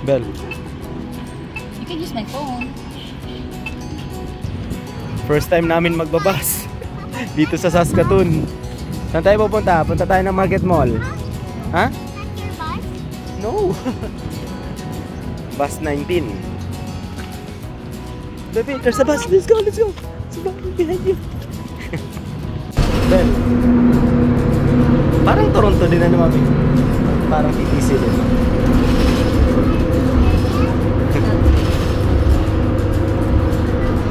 Bell. You can use my phone. First time namin magbabas dito sa Saskatoon. Saan tayo pupunta? Punta tayo ng Market Mall. Ha? No. Bus 19. Baby, there's a bus. Let's go, let's go. It's behind you. Bell. Parang Toronto din na mami. Parang TTC din.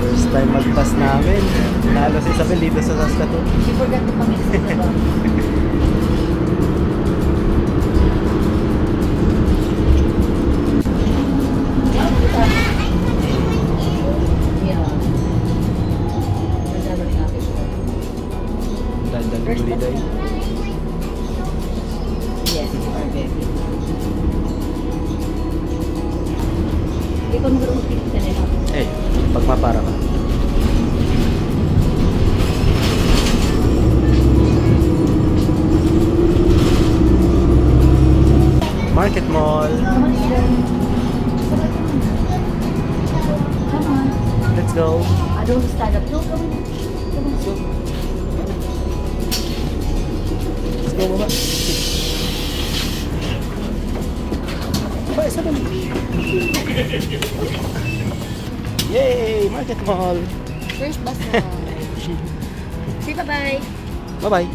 First time mag-bus namin. Lalo si Isabel dito sa Saskatoon. You forgot to pamit sa baba. Yes, you are baby. Hindi ko magpapit ka nila. Eh, pagmapara ka. Market Mall. Come on. Let's go. I don't stand up. No, come on. Come on. Let's go, baba. Baba, Isabel. Yay! Market Mall. First bus na. Say bye-bye. Bye-bye.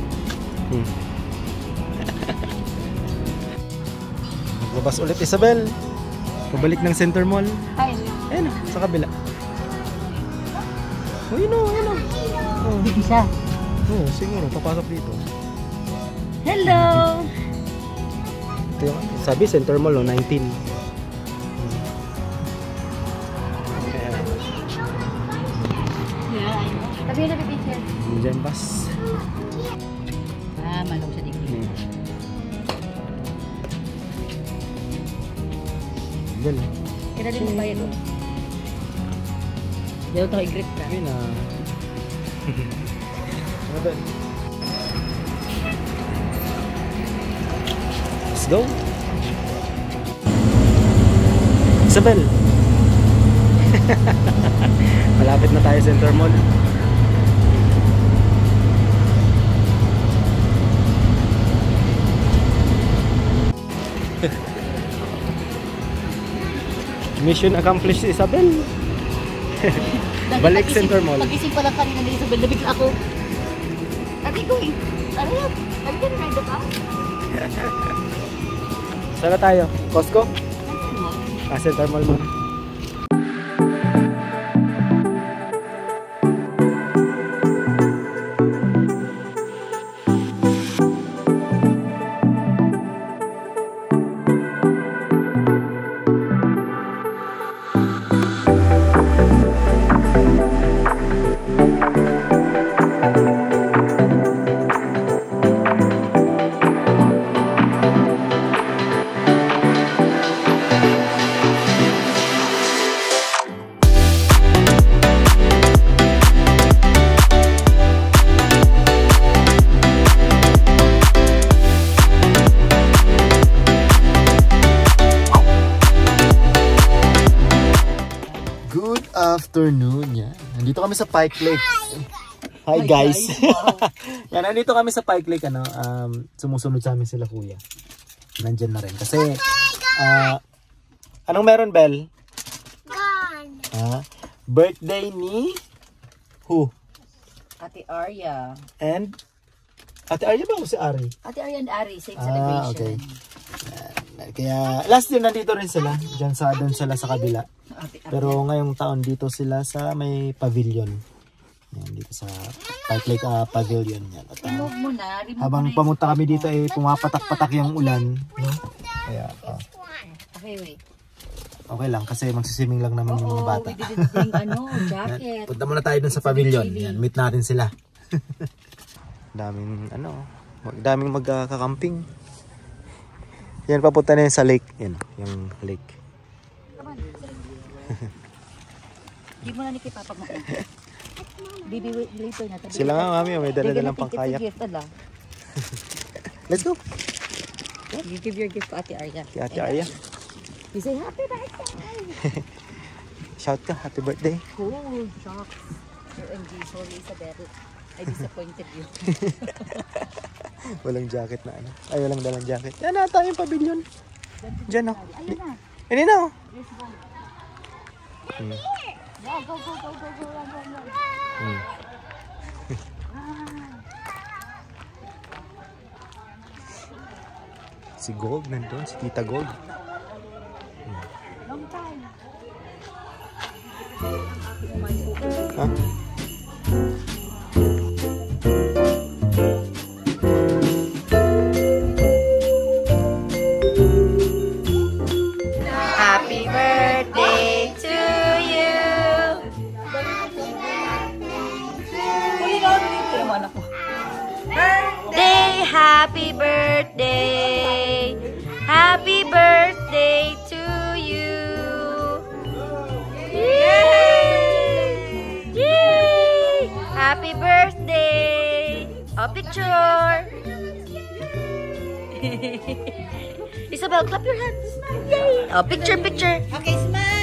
Magbabas ulit, Isabel. Pabalik ng Center Mall. Hi. Ayan na, sa kabila. Oh, yun o, yun o. Oh. Hindi siya. Oh, siguro, papasok dito. Hello! Ito yung, sabi, Center Mall, 19. Yeah, I know. Tabi na pipicture. Diyan bus. Ah, malong siya dito. Diyan. Kaya din mo bayad mo. Dito ito i-grip ka. Ayun na. Ano ba? Let's go. Isabel. Malapit na tayo sa Center Mall. Mission accomplished, Isabel. Balik Center Mall. Pag-isip pa lang kanina ni Isabel, nabigla ako. Sabi ko eh, ano yan? Sabi ko, ride ka? Saan na tayo? Costco? Center Mall muna. Afternoon yan. Nandito kami sa Pike Lake. Hi guys. Yan, nandito kami sa Pike Lake, ano, sumusunod sa amin sila kuya. Nandiyan na rin kasi anong meron, Bel? Birthday ni who? Ate Arya. And Ate Arya ba o si Ari? Ate Arya and Ari, same celebration. Okay. Kaya last year nandito rin sila, diyan sa doon sila sa kabila. Pero ngayong taon dito sila sa may pavilion. Yan, dito sa Pike Lake Pavilion yan. At, habang pamunta kami dito ay pumapatak-patak yung ulan, no? Kaya okay, wait. Okay lang kasi magsisiming lang naman yung mga bata. We didn't bring jacket. Punta muna tayo dun sa pavilion. Yan, meet natin sila. daming magkakamping. Yan, papunta na yun sa lake. Yan, yung lake. Di mo na ni kay Papa mo. Baby, later na. Sila nga, mami, may dala-dalang pang kayak. Let's go. You give your gift to Ate Arya. Kay Ate Arya. You say happy birthday. Shout ka, happy birthday. Cool, shucks. OMG, sorry Isabel. I disappointed you. Walang jacket na ano. Ay, walang dalang jacket. Yan na tayo yung pavilion. Diyan oh. Ayun na. Hindi na oh. Let's go. Hmm. Yeah, go, go, go, go, go, run, run, run. Hmm. Si Gold nandun, si Tita Gold. Long time. Ha? Happy birthday to you. Birthday, happy birthday. Happy birthday to you. Yay! Yay! Happy birthday. A picture. Isabel, clap your hands. Yay! Oh, picture, picture. Okay, smile.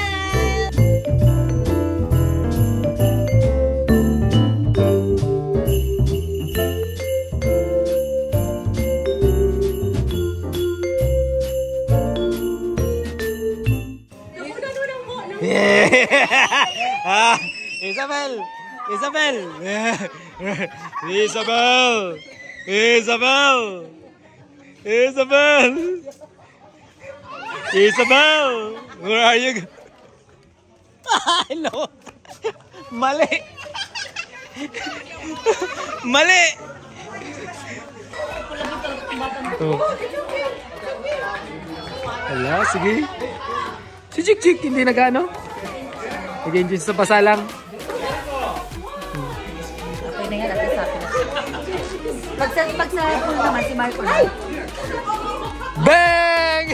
Ah, Isabel! Isabel! Isabel! Isabel! Isabel! Isabel! Where are you? Hello! Mali! Mali! Oh. Hala, sige. Si Chik Chik, hindi nagano? Nag-enjoy sa pasalang. Okay na yan, at least happy na. Pag sa pool naman, si Marco na. Bang!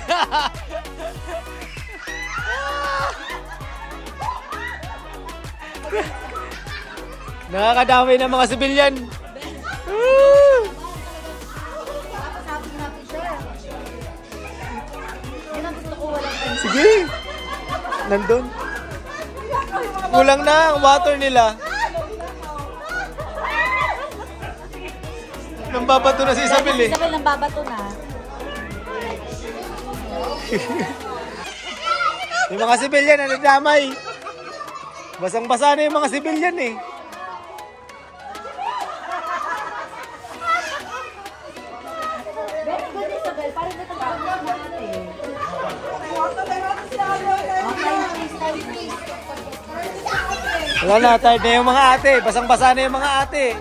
Nakakadamay ng mga sibilyan. Sige. Nandun. Kulang na ang water nila. Nang babato na si Isabel eh. Isabel nang babato na. Yung mga sibilyan na nagdamay. Basang-basa na yung mga sibilyan eh. Very good, Isabel. Parang natangkawin natin. Wala na, tired na yung mga ate. Basang-basa na yung mga ate.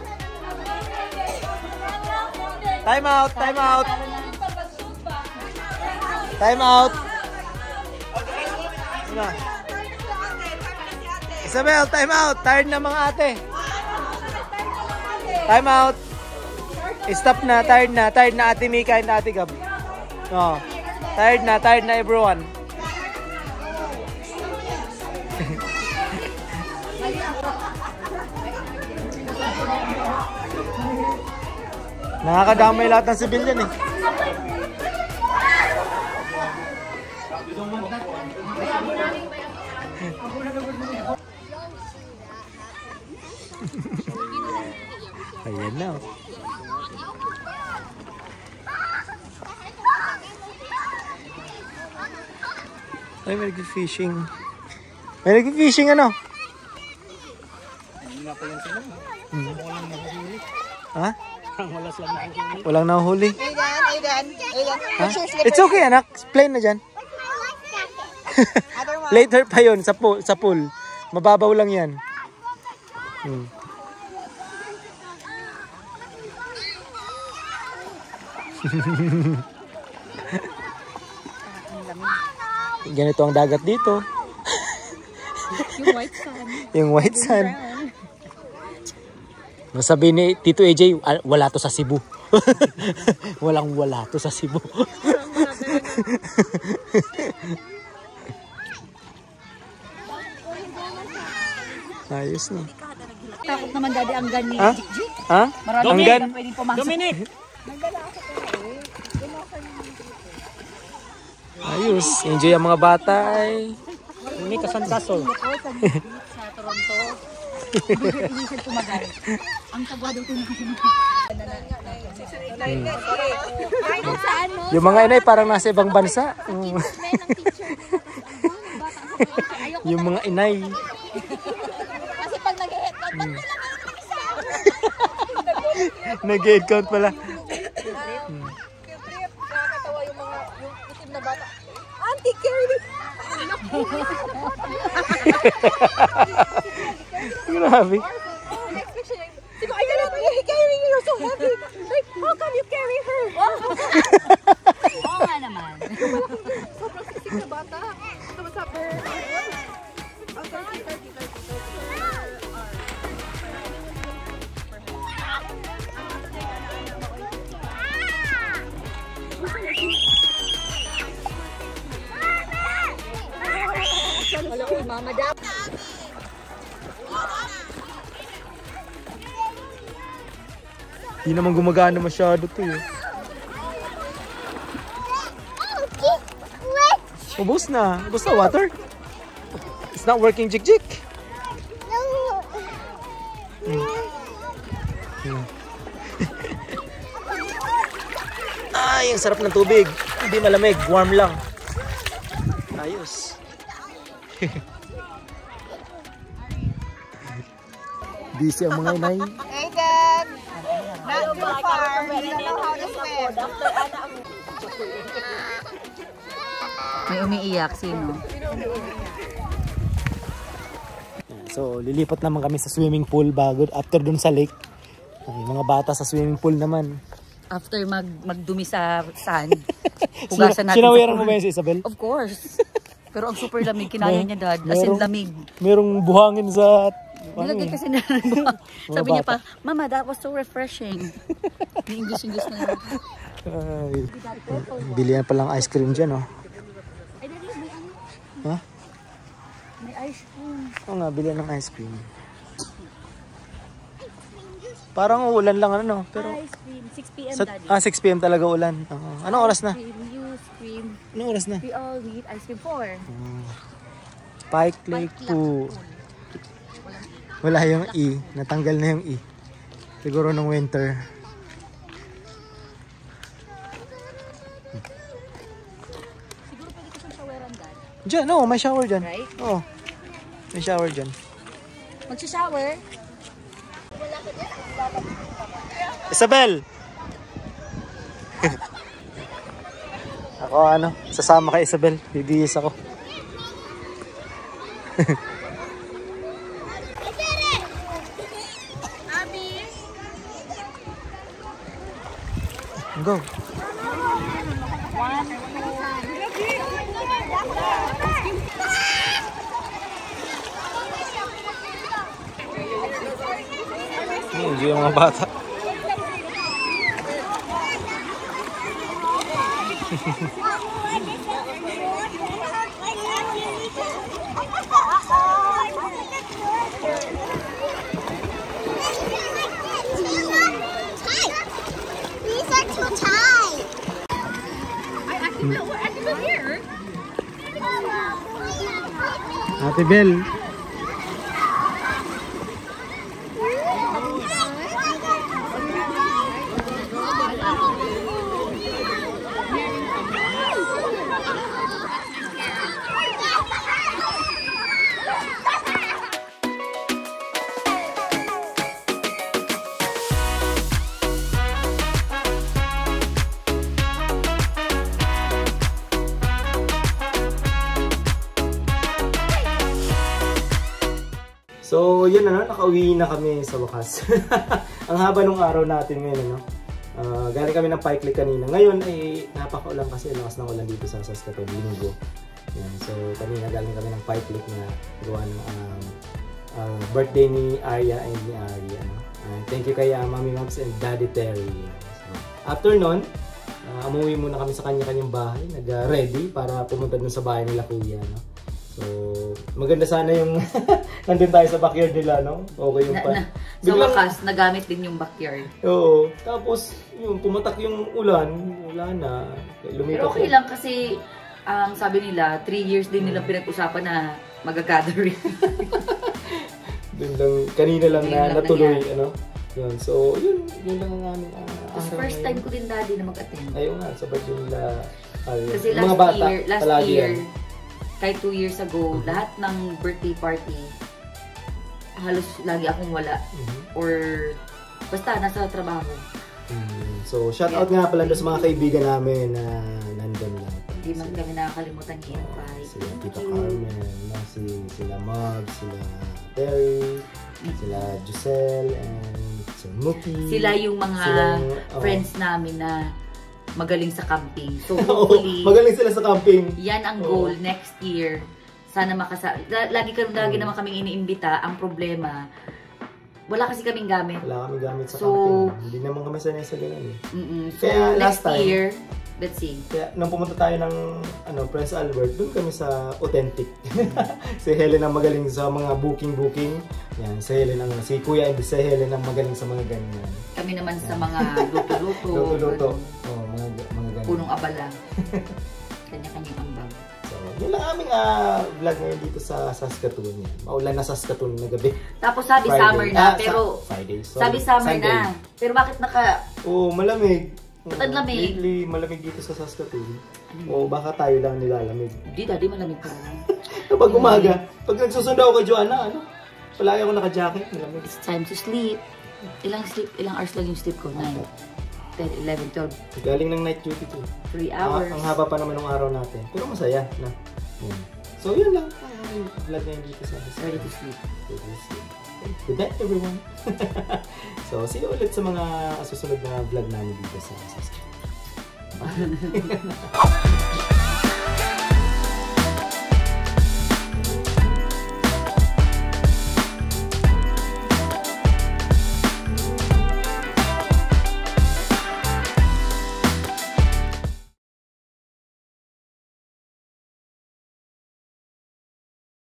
Time out, time out. Time out. Ano? Isabel, time out. Tired na mga ate. Time out. Stop na, tired na. Tired na ate Mika and ate Gab. No. Tired na everyone. Nakakadamay lahat ng sibilyan eh. Ayan na. Ay, may nag-fishing. May nag-fishing ano? Hindi nga pa yan sila. Walang nahuhuli. Ha? Walang nahuhuli. Aidan. Ha? It's okay anak. Plain na dyan. Later pa yun sa pool. Mababaw lang yan. Ganito ang dagat dito. Yung white sun. Yung white sun. Masabi ni Tito AJ, wala to sa Cebu. Wala to sa Cebu. Ayos na. Takot naman daddy ang gan ni Ha? Jik. Ha? Marami Ang na gan? pwedeng pumasok. Dominic! Ayos. Enjoy ang mga bata ay. Ini kasantaso. Sa Toronto. Inisan tumagal. Ang kabado ko Yung mga inay parang nasa ibang bansa. Yung mga inay. Kasi pag nag-headcount, ba't wala kayo mag-isa? Nag-headcount pala. Nakakatawa yung mga itim na bata. Auntie Carrie! Grabe. Sino, I cannot carry you, you're so heavy. Like, how can you carry her? Oo nga naman. Sobrang sisig na bata. What's up, her? Hello, Mama Dap. Hindi naman gumagana masyado to eh. Ubus na. Ubus na water. It's not working, Jik-Jik. Ay, ang sarap ng tubig. Hindi malamig, warm lang. Ayos. Busy ang mga inay. Aiden! Not too far. You don't know how to swim. May umiiyak. Sino? So, lilipat naman kami sa swimming pool bago after dun sa lake. Ay, mga bata sa swimming pool naman. After magdumi sa sand, hugasan natin Sinawayaran mo ba yun si Isabel? Of course. Pero ang super lamig, kinaya niya dad. As in lamig. Merong buhangin sa... Nilagay kasi na sabi niya pa, Mama, that was so refreshing. English na yun. Ay, bilihan palang ice cream dyan, oh. Ay, dali, may ano? Ha? May ice cream. Oo nga, bilihan ng ice cream. Parang ulan lang, ano, pero... Ice cream, 6 p.m. daddy. 6 p.m. talaga ulan. Anong oras na? You scream. Anong oras na? We all need ice cream for. Pike Lake po. Wala yung E. Natanggal na yung E. Siguro ng winter. Siguro pwede ko siyang showeran dad. Diyan, no, may shower dyan. Right? Oo. May shower dyan. Magsha-shower? Isabel! Ako ano, sasama kay Isabel. Bibihis ako. Go. Enjoy yung mga bata. Ate Bel. So, yun na, nakauwi na kami sa wakas. Ang haba nung araw natin ngayon, ano. Galing kami ng Pike Lake kanina. Ngayon ay napakaulan kasi lakas ng ulan dito sa Saskatoon, Linggo. Yan. So, kanina galing kami ng Pike Lake na gawa ng birthday ni Arya and ni Ari. Ano. Thank you kay Mami Moms and Daddy Terry. So, after nun, umuwi muna kami sa kanya-kanyang bahay. Nag-ready para pumunta dun sa bahay nila Kuya. No? So, maganda sana yung nandun tayo sa backyard nila, no? Okay yung Sa wakas, nagamit din yung backyard. Oo. Tapos, yung pumatak yung ulan, wala na. Pero okay lang kasi Ang sabi nila, 3 years din nila pinag-usapan na mag-gathering. Dun lang, kanina lang Ngayon na lang natuloy, nangyari. ano? Yun, so, yun lang ang aming Tapos first time ko din daddy na mag-attend. Ayun nga, sa birthday nila. Kasi mga bata, last palagi year, yan. kahit 2 years ago, lahat ng birthday party, halos lagi akong wala. Or basta nasa trabaho. So, shout out nga pala doon sa mga kaibigan namin na nandun lang. Hindi man kami nakakalimutan i-invite. Sila Tita Carmen, sila Mag, sila Terry, sila Giselle, and sila Muki. Sila yung mga friends namin na magaling sa camping. So, Oo, hopefully, magaling sila sa camping. yan ang goal next year. Sana lagi naman kaming iniimbita. Ang problema, wala kasi kaming gamit. Wala kami gamit sa So, camping. Hindi naman kami sanay sa ganun. So, Kaya next last time, year, let's see. kaya nung pumunta tayo ng Prince Albert, doon kami sa authentic. Si Helen ang magaling sa mga booking. Yan, si Kuya and si Helen ang magaling sa mga ganyan. Kami naman sa mga luto-luto. Luto-luto. Oh, mga ganyan. Punong abala. Kanya-kanyang ambag. So, yun lang aming vlog ngayon dito sa Saskatoon. Yan. Maulan na Saskatoon na gabi. Tapos sabi Friday. summer na, pero Friday. Sorry. sabi summer Sunday. na. Pero bakit Oo, malamig. Ba't ang lamig? Lately, malamig dito sa Saskatoon. O baka tayo lang nilalamig. Hindi, daddy, malamig pa rin. Kapag umaga, pag nagsusundo ako kay Joanna, palagi ako naka-jacket, malamig. It's time to sleep. Ilang hours lang yung sleep ko? 9, 10, 11, 12. Galing ng night duty ko. 3 hours. Ang haba pa naman ng araw natin. Pero masaya na. Yan. So, yun lang. Ang vlog ngayon dito sa Ready to sleep. Ready to sleep. Good night, everyone. So, see you ulit sa mga susunod na vlog namin dito sa Saskatoon. Bye!